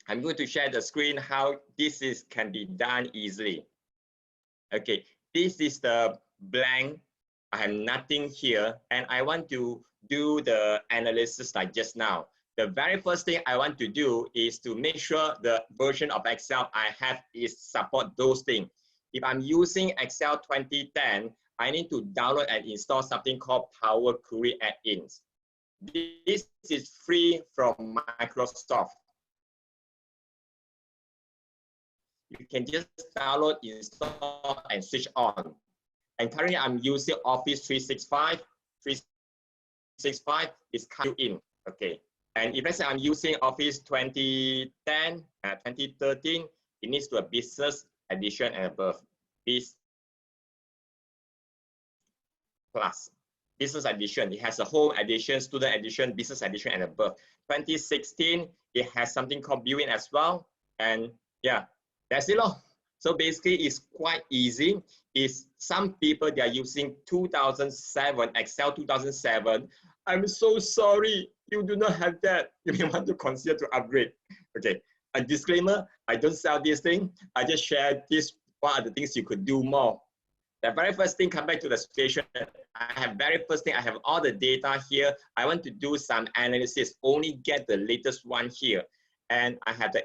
I'm going to share the screen how can be done easily. Okay, this is the blank. I have nothing here, and I want to do the analysis like just now. The very first thing I want to do is to make sure the version of Excel I have is support those things. If I'm using Excel 2010, I need to download and install something called Power Query Add-ins. This is free from Microsoft. You can just download, install, and switch on. And currently, I'm using Office 365. 365 is coming in, okay. And if let's say I'm using Office 2010, 2013, it needs to be a business edition and above. Biz plus. Business edition, it has a home edition, student edition, business edition, and above. 2016, it has something called built-in as well. And yeah, that's it. So basically, it's quite easy. Is some people they are using 2007 Excel 2007. I'm so sorry, you do not have that. You may want to consider to upgrade. Okay. A disclaimer: I don't sell this thing. I just share this. What are the things you could do more? The very first thing, come back to the situation. I have all the data here. I want to do some analysis. Only get the latest one here, and I have the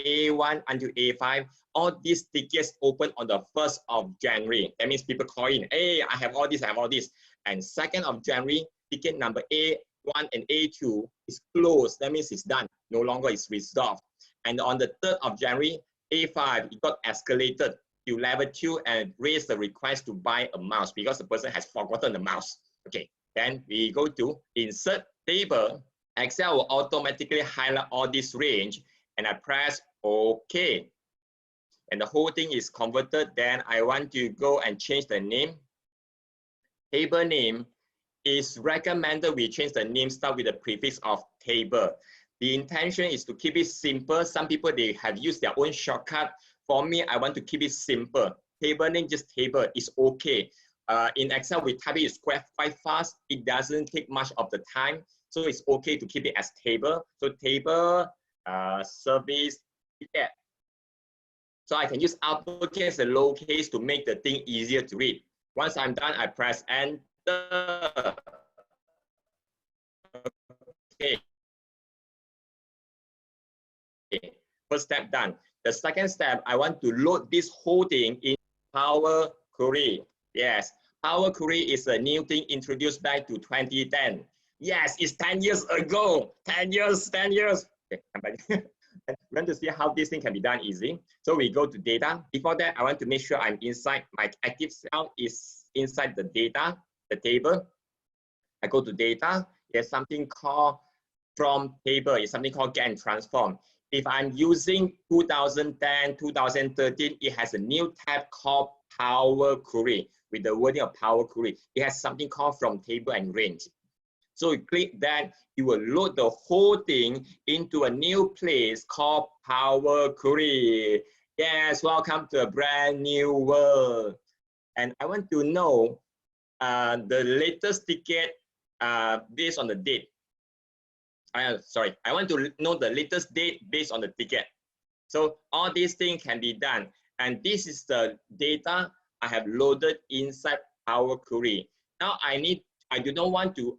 A1 until A5, all these tickets open on the 1st of January. That means people call in, hey, I have all this, I have all this. And 2nd of January, ticket number A1 and A2 is closed. That means it's done, no longer is resolved. And on the 3rd of January, A5, it got escalated to level 2 and raised the request to buy a mouse because the person has forgotten the mouse. Okay, then we go to insert table. Excel will automatically highlight all this range, and I press OK. And the whole thing is converted. Then I want to go and change the name. Table name is recommended we change the name start with the prefix of table. The intention is to keep it simple. Some people, they have used their own shortcut. For me, I want to keep it simple. Table name, just table is okay. In Excel, we type it quite fast. It doesn't take much of the time. So it's okay to keep it as table. So table, service, yeah. So I can use uppercase and lowercase to make the thing easier to read. Once I'm done, I press enter. Okay. First step done. The second step, I want to load this whole thing in Power Query. Yes, Power Query is a new thing introduced back to 2010. Yes, it's 10 years ago. 10 years. Okay, we want to see how this thing can be done easy. So we go to data. Before that, I want to make sure I'm inside my active cell is inside the data, the table. I go to data. There's something called from table. It's something called get and transform. If I'm using 2010, 2013, it has a new tab called Power Query with the wording of Power Query. It has something called from table and range. So you click that, you will load the whole thing into a new place called Power Query. Yes, welcome to a brand new world. And I want to know the latest ticket based on the date. Sorry, I want to know the latest date based on the ticket. So all these things can be done. And this is the data I have loaded inside Power Query. Now I do not want to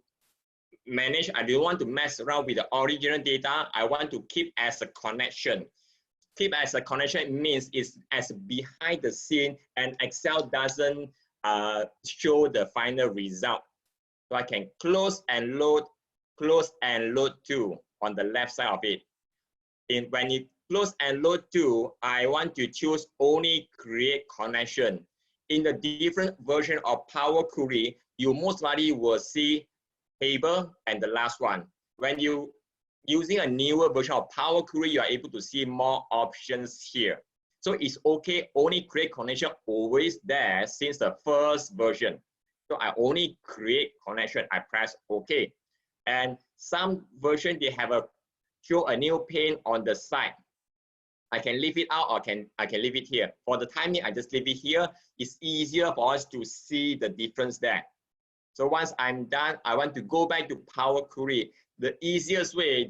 manage, I don't want to mess around with the original data. I want to keep as a connection. Keep as a connection means it's as behind the scene and Excel doesn't show the final result. So I can close and load to on the left side of it. When you close and load to, I want to choose only create connection. In the different version of Power Query, you most likely will see table and the last one. When you using a newer version of Power Query, you are able to see more options here. So it's okay, only create connection always there since the first version. So I only create connection, I press OK. And some version, they have show a new pane on the side. I can leave it out or I can leave it here. For the timing, I just leave it here. It's easier for us to see the difference there. So once I'm done, I want to go back to Power Query. the easiest way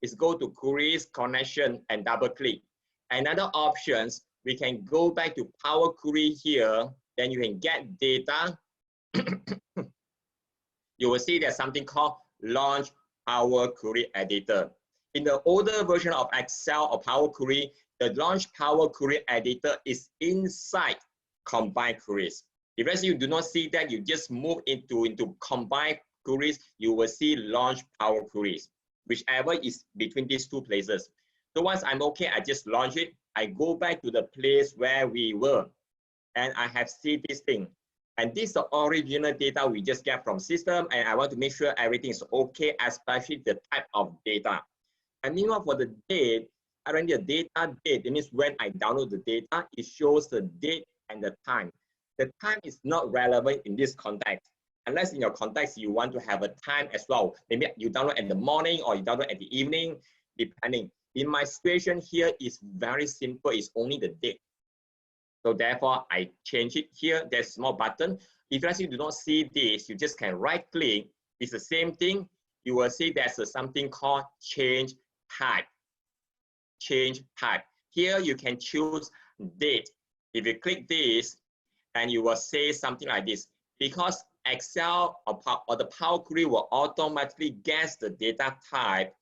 is go to queries, connection, and double click. Another options, we can go back to Power Query here, then you can get data. You will see there's something called Launch Power Query Editor. In the older version of Excel or Power Query, the Launch Power Query Editor is inside Combine Queries. If let's say you do not see that, you just move into Combine Queries, you will see Launch Power Queries, whichever is between these two places. So once I'm okay, I just launch it. I go back to the place where we were, and I have seen this thing. And this is the original data we just get from system, and I want to make sure everything is okay, especially the type of data. And meanwhile, for the date, currently the data date, it means when I download the data, it shows the date and the time. The time is not relevant in this context, unless in your context you want to have a time as well. Maybe you download in the morning or you download at the evening, depending. In my situation here, is very simple, it's only the date. So therefore, I change it here. There's a small button. If you do not see this, you just can right click. It's the same thing. You will see there's something called change type. Change type. Here you can choose date. If you click this, and you will say something like this, because Excel or the Power Query will automatically guess the data type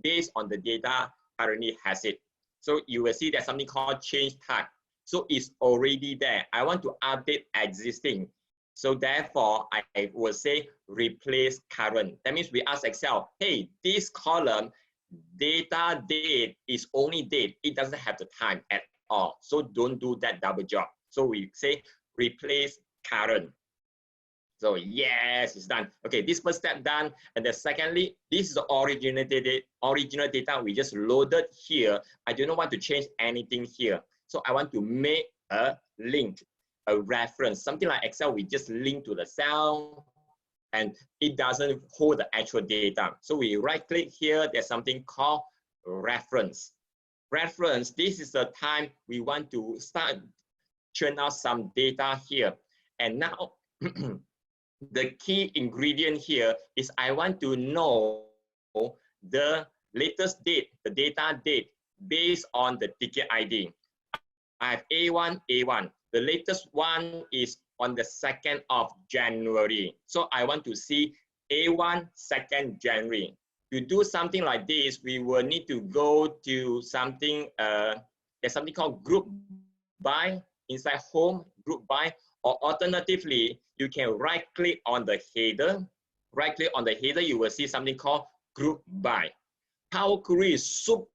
based on the data currently has it. So you will see there's something called change type. So it's already there. I want to update existing. So therefore, I will say replace current. That means we ask Excel, hey, this column, data date is only date. It doesn't have the time at all. So don't do that double job. So we say replace current. So yes, it's done. Okay, this first step done. And then secondly, this is the original data we just loaded here. I do not want to change anything here. So I want to make a link, a reference, something like Excel, we just link to the cell and it doesn't hold the actual data. So we right click here, there's something called reference. Reference, this is the time we want to start churn out some data here. And now the key ingredient here is I want to know the latest date, the data date based on the ticket ID. I have A1. The latest one is on the 2nd of January. So I want to see A1 2nd January. To do something like this, we will need to go to something, there's something called group by, inside home, group by, or alternatively, you can right click on the header. Right click on the header, you will see something called group by. Power Query is super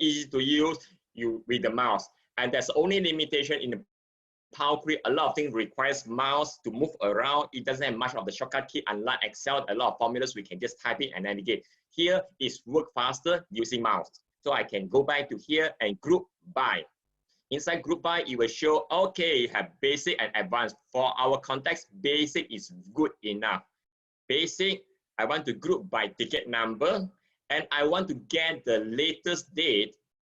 easy to use with the mouse. And there's only limitation in the Power Query. A lot of things requires mouse to move around. It doesn't have much of the shortcut key. Unlike Excel, a lot of formulas we can just type in and navigate. Here is work faster using mouse. So I can go back to here and group by. Inside group by, it will show, okay, you have basic and advanced. For our context, basic is good enough. Basic, I want to group by ticket number, and I want to get the latest date.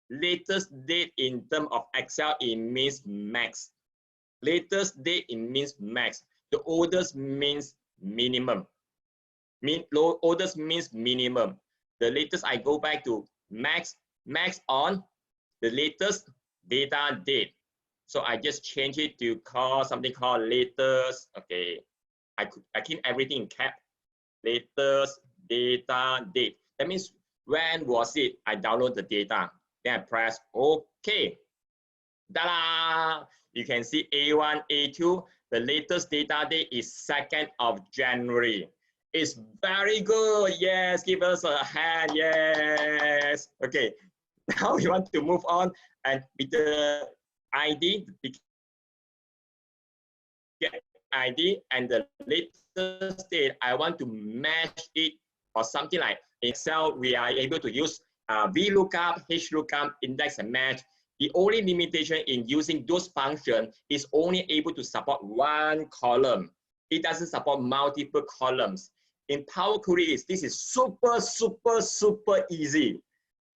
Latest date in terms of Excel, it means max. Latest date, it means max. The oldest means minimum. Oldest means minimum. The latest, I go back to max on the latest data date. So I just change it to call something called latest. Okay, I keep everything in cap. Latest data date. That means when was it? I download the data. Then I press OK. Ta-da! You can see A1, A2. The latest data date is 2nd of January. It's very good. Yes, give us a hand. Yes. Okay. Now we want to move on, and with the ID, the ID and the latest date, I want to match it or something like Excel. We are able to use VLOOKUP, HLOOKUP, index and match. The only limitation in using those functions is only able to support one column. It doesn't support multiple columns. In Power Query, this is super easy.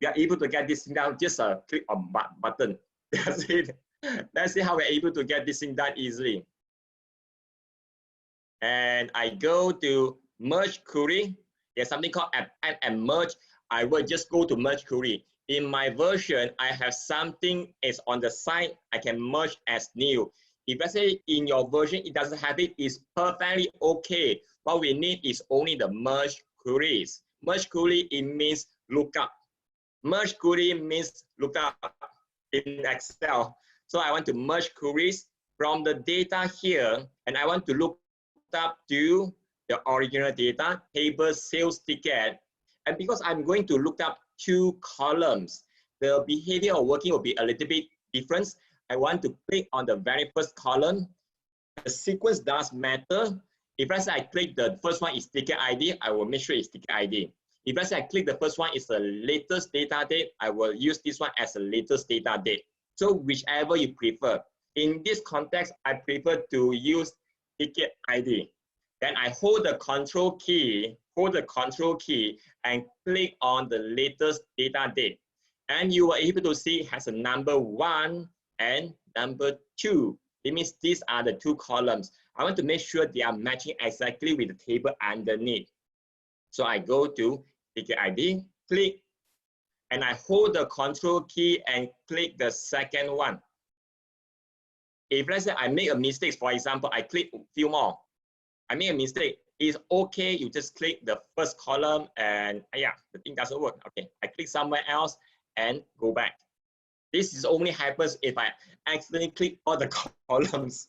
We are able to get this thing down, just a click on button. That's it. Let's see how we're able to get this thing done easily. And I go to merge query. There's something called add and merge. I will just go to merge query. In my version, I have something is on the side. I can merge as new. If let's say in your version, it doesn't have it, it's perfectly okay. What we need is only the merge queries. Merge query, it means lookup. Merge query means lookup in Excel. So I want to merge queries from the data here, and I want to look up to the original data, table sales ticket. And because I'm going to look up 2 columns, the behavior of working will be a little bit different. I want to click on the very first column. The sequence does matter. If let's say I click the first one is ticket ID, I will make sure it's ticket ID. If let's say I click the first one is the latest data date, I will use this one as the latest data date. So whichever you prefer. In this context, I prefer to use ticket ID. Then I hold the control key, and click on the latest data date. And you are able to see it has a number 1 and number 2. It means these are the 2 columns. I want to make sure they are matching exactly with the table underneath. So I go to ticket ID, click, and I hold the control key and click the second one. If let's say I make a mistake, for example, I click a few more, I make a mistake, it's okay, you just click the first column and yeah, the thing doesn't work. Okay, I click somewhere else and go back. This is only happens if I accidentally click all the columns.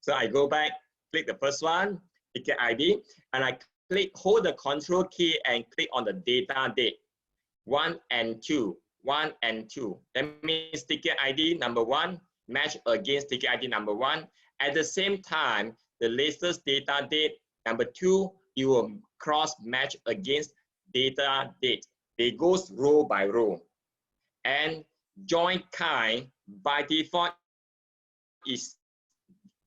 So I go back, click the first one, ticket ID, and I hold the control key and click on the data date. 1 and 2, 1 and 2. That means ticket ID number 1 match against ticket ID number 1. At the same time, the latest data date number 2, you will cross match against data date. They goes row by row. And join kind by default is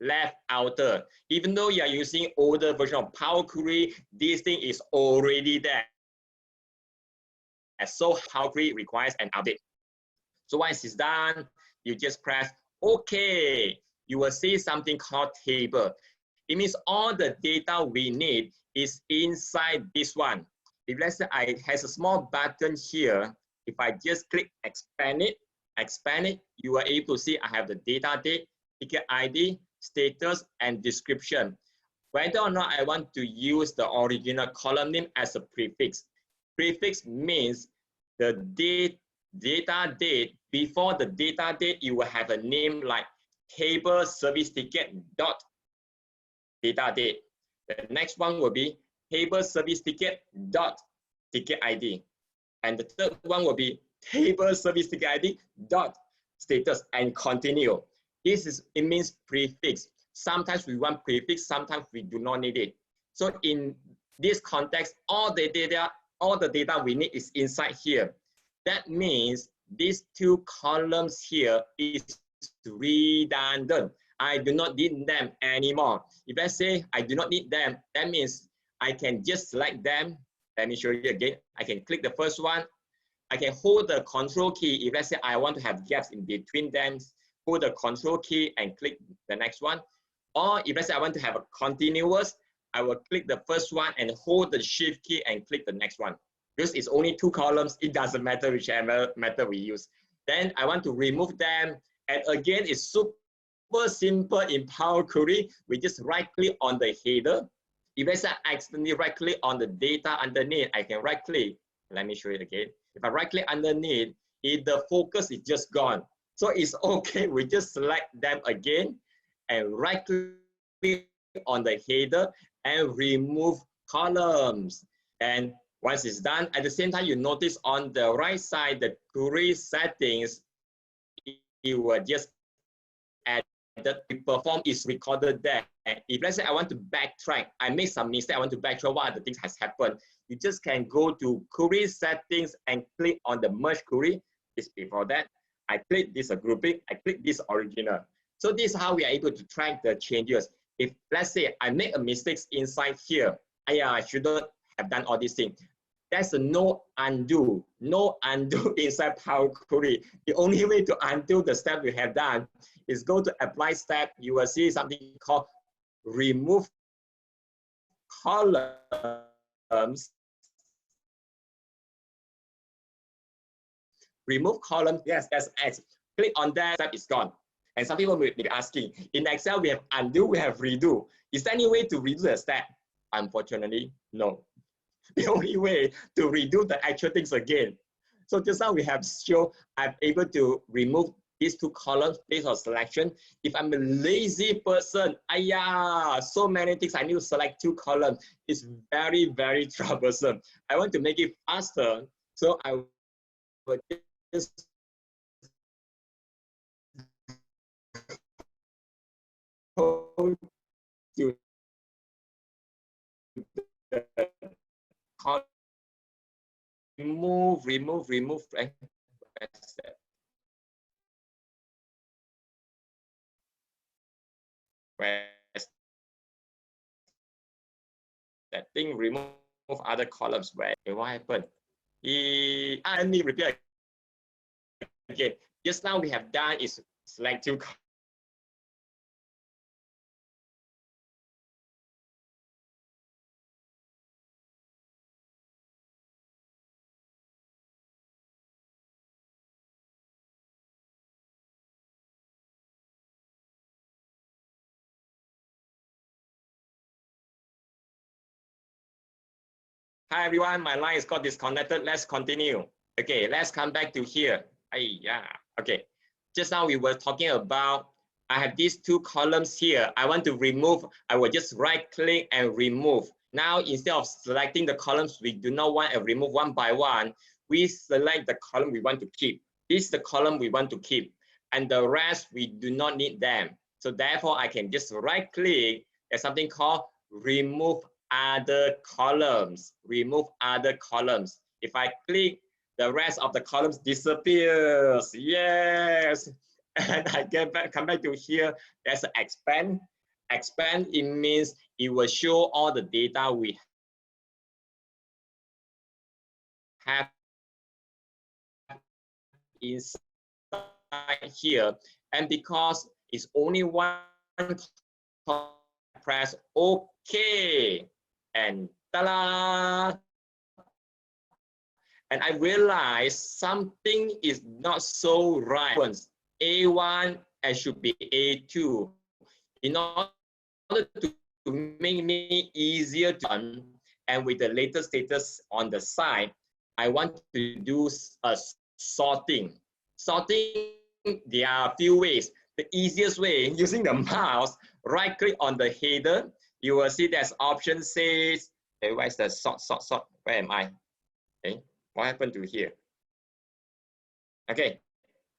left outer. Even though you are using older version of Power Query, this thing is already there. So Power Query requires an update. So once it's done, you just press OK. You will see something called table. It means all the data we need is inside this one. If let's say I has a small button here, if I just click expand it, you are able to see I have the data date, ticket ID, status, and description. Whether or not I want to use the original column name as a prefix. Prefix means the data date. Before the data date, you will have a name like table service ticket dot data date. The next one will be table service ticket dot ticket ID. And the third one will be table service ticket ID dot status and continue. It means prefix. Sometimes we want prefix, sometimes we do not need it. So in this context, all the data we need is inside here. That means these 2 columns here is redundant. I do not need them anymore. If I say I do not need them, that means I can just select them. Let me show you again. I can click the first one. I can hold the control key. If let's say I want to have gaps in between them, hold the control key and click the next one. Or if let's say I want to have a continuous, I will click the first one and hold the shift key and click the next one. Because it's only 2 columns, it doesn't matter whichever method we use. Then I want to remove them. And again, it's super simple in Power Query. We just right click on the header. If let's say I accidentally right click on the data underneath, I can right click. Let me show it again. If I right click underneath, the focus is just gone. So it's okay, we just select them again and right click on the header and remove columns. And once it's done, at the same time, you notice on the right side, the query settings, it will just add the perform is recorded there. And if let's say I want to backtrack, I made some mistake, I want to backtrack what other things has happened, you just can go to query settings and click on the merge query. Just before that, I click this grouping, I click this original. So this is how we are able to track the changes. If let's say I make a mistake inside here, I shouldn't have done all these things. There's a no undo inside Power Query. The only way to undo the step you have done is go to apply step. You will see something called remove columns. Remove column, yes, that's X. Click on that, step is gone. And some people may be asking, in Excel, we have undo, we have redo. Is there any way to redo the step? Unfortunately, no. The only way to redo the actual things again. So just now we have shown I'm able to remove these two columns based on selection. If I'm a lazy person, so many things I need to select two columns. It's very, very troublesome. I want to make it faster, so I will just go to the column, remove. Where's that thing? Remove other columns. Where? What happened? Let me repeat again. Just now we have done is select two columns. Hi everyone, my line is got disconnected. Let's continue. Okay, let's come back to here. Okay. Just now we were talking about, I have these two columns here. I want to remove, I will just right click and remove. Now, instead of selecting the columns, we do not want to remove one by one. We select the column we want to keep. This is the column we want to keep. And the rest, we do not need them. So therefore, I can just right click. There's something called remove other columns. Remove other columns. If I click, the rest of the columns disappears. Yes. And I come back to here. There's an expand. Expand, it means it will show all the data we have inside here. And because it's only one, press OK. And ta-da! And I realized something is not so right. A1 and should be A2. In order to make me easier to run, and with the latest status on the side, I want to do a sorting. Sorting, there are a few ways. The easiest way, using the mouse, right click on the header, you will see there's option says, okay, where's the sort? Where am I? Okay, what happened to here? Okay,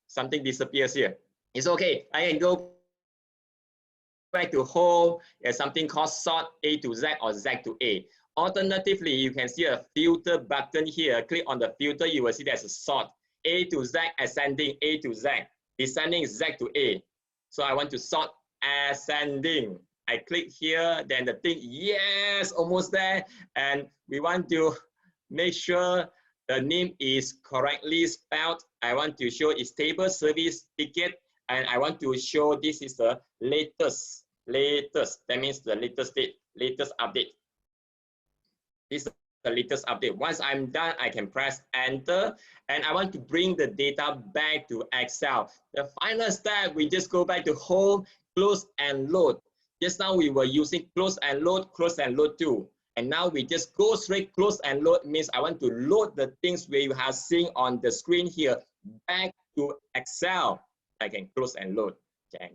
something disappears here. It's okay, I can go back to home. There's something called sort A to Z or Z to A. Alternatively, you can see a filter button here. Click on the filter, you will see there's a sort. A to Z, ascending, A to Z. Descending, Z to A. So I want to sort ascending. I click here, then the thing, yes, almost there. And we want to make sure the name is correctly spelled. I want to show it's table service ticket, and I want to show this is the latest. That means the latest date, latest update. This is the latest update. Once I'm done, I can press enter, and I want to bring the data back to Excel. The final step, we just go back to home, close and load. Just now we were using close and load too. And now we just go straight close and load, means I want to load the things we have seen on the screen here back to Excel. I can close and load. And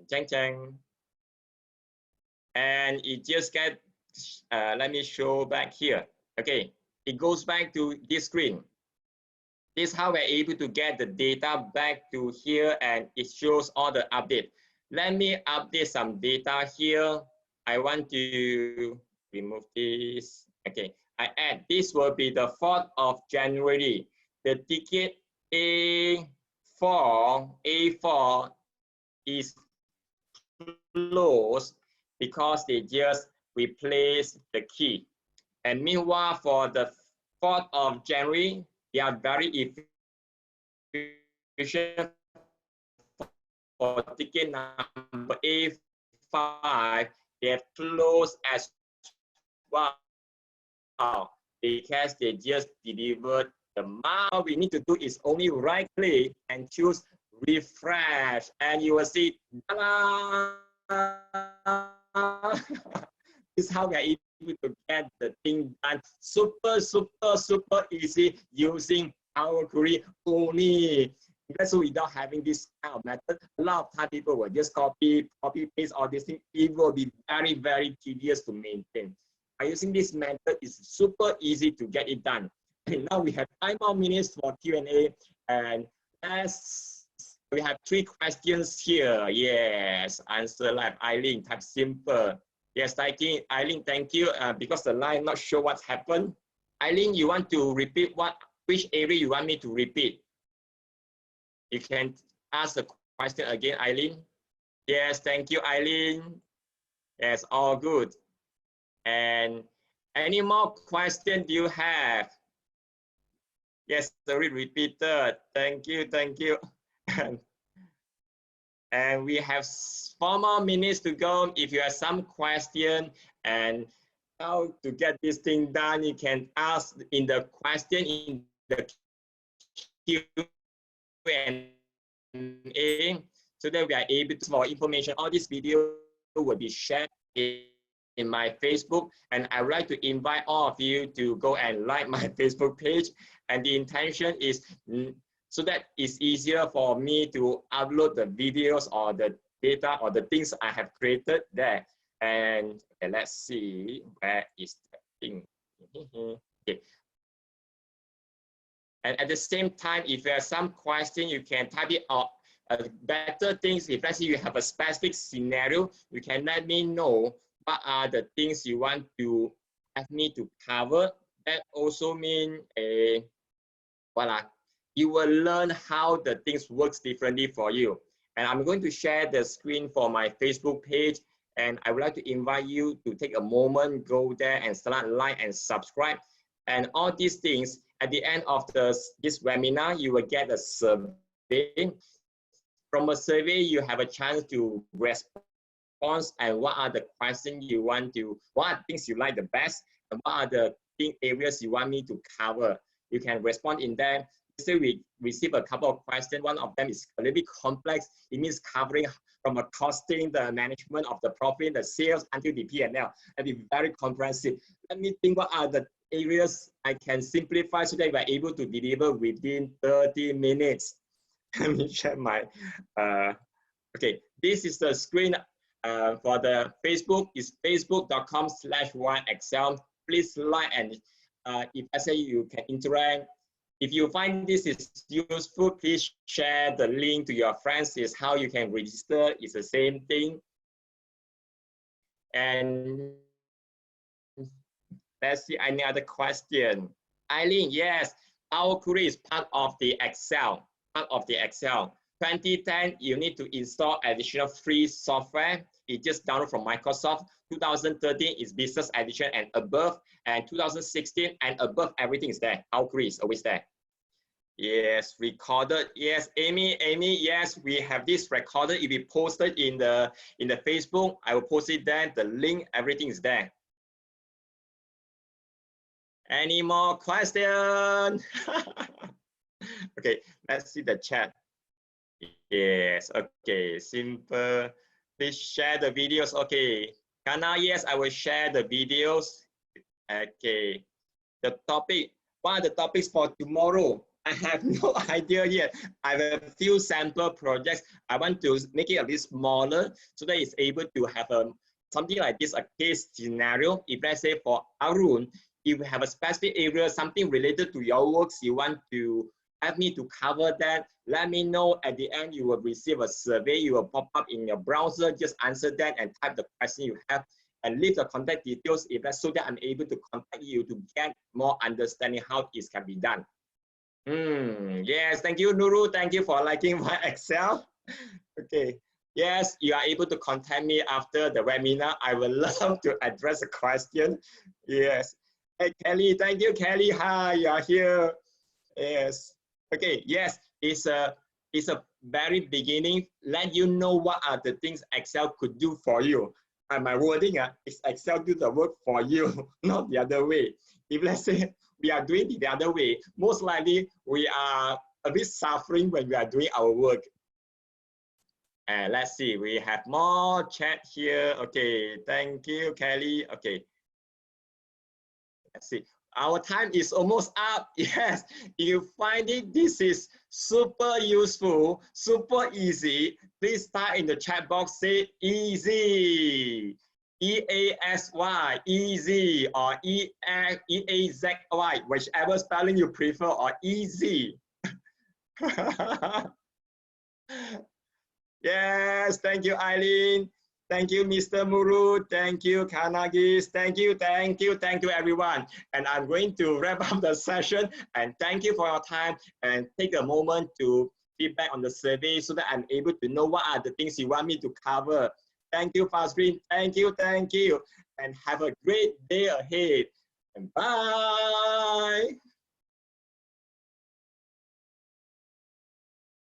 it just get, let me show back here. Okay, it goes back to this screen. This is how we're able to get the data back to here, and it shows all the update. Let me update some data here. I want to remove this. Okay, I add, this will be the 4th of January. The ticket A4 is closed because they just replaced the key. And meanwhile, for the 4th of January, they are very efficient for ticket number A5. They have closed as well. because they just delivered the amount. We need to do is only right click and choose refresh, and you will see, this is how we are able to get the thing done. Super easy using Power Query only. So without having this kind of method, a lot of time people will just copy, paste all these things. It will be very tedious to maintain. By using this method, it's super easy to get it done. Okay, now we have 5 more minutes for Q&A, and we have 3 questions here. Yes, answer live. Eileen, type simple. Yes, Eileen, thank you. Because the line not sure what's happened. Eileen, you want to repeat which area you want me to repeat? You can ask the question again, Eileen. Yes, thank you, Eileen. Yes, all good. And any more questions do you have? Yes, sorry, repeated. Thank you. And we have 4 more minutes to go. If you have some question and how to get this thing done, you can ask in the question in the Q&A, so that we are able to more information. All this video will be shared in my Facebook, and I would like to invite all of you to go and like my Facebook page. And the intention is so that it's easier for me to upload the videos or the data or the things I have created there. And okay, let's see, where is the thing? Okay. And at the same time, if you have some question, you can type it out. Better things, if let's say you have a specific scenario, you can let me know what are the things you want to have me to cover. That also means voila, you will learn how the things works differently for you. And I'm going to share the screen for my Facebook page, and I would like to invite you to take a moment, go there and start like and subscribe. And all these things, at the end of this webinar, you will get a survey. From a survey, you have a chance to respond and what are the questions you want to, what are things you like the best, and what are the areas you want me to cover. You can respond in there. So we receive a couple of questions. One of them is a little bit complex. It means covering from a costing, the management of the profit, the sales, until the P&L, and be very comprehensive. Let me think what are the areas I can simplify so that we're able to deliver within 30 minutes. Let me check my, okay, this is the screen for the Facebook. It's facebook.com/1excel. Please like, and if I say you can interact. If you find this is useful, please share the link to your friends. Is how you can register. It's the same thing. And let's see any other question. Eileen, yes, Power Query is part of the Excel. 2010, you need to install additional free software. It just download from Microsoft. 2013 is Business Edition and above, and 2016 and above, everything is there. Power Query is always there. Yes, recorded. Yes, Amy, yes, we have this recorded. If we posted in the Facebook, I will post it there. The link, everything is there. Any more questions? Okay, let's see the chat. Yes, okay, simple. Please share the videos. Okay, Kana, yes, I will share the videos. Okay, the topic, what are the topics for tomorrow? I have no idea yet. I have a few sample projects. I want to make it a bit smaller so that it's able to have something like this, a case scenario. If let's say for Arun, if you have a specific area, something related to your works, you want to have me to cover that, let me know. At the end, you will receive a survey. You will pop up in your browser. Just answer that and type the question you have and leave the contact details if that's so that I'm able to contact you to get more understanding how it can be done. Yes, thank you, Nuru. Thank you for liking my Excel. Okay. Yes, you are able to contact me after the webinar. I would love to address a question. Yes. Hey, Kelly, thank you, Kelly. Hi, you are here. Yes. Okay. Yes, it's a very beginning. Let you know what are the things Excel could do for you. And my wording is Excel do the work for you, not the other way. If let's say we are doing the other way, most likely we are a bit suffering when we are doing our work. And let's see, we have more chat here. Okay, thank you, Kelly. Okay, let's see. Our time is almost up. Yes, if you find it, this is super useful, super easy, please type in the chat box, say easy. E-A-S-Y, easy, or E-A-Z-Y, whichever spelling you prefer, or easy. Yes, thank you, Eileen. Thank you, Mr. Muru. Thank you, Kanagis. Thank you, everyone. And I'm going to wrap up the session. And thank you for your time. And take a moment to feedback on the survey so that I'm able to know what are the things you want me to cover. Thank you, Fasrin. Thank you. And have a great day ahead. And bye.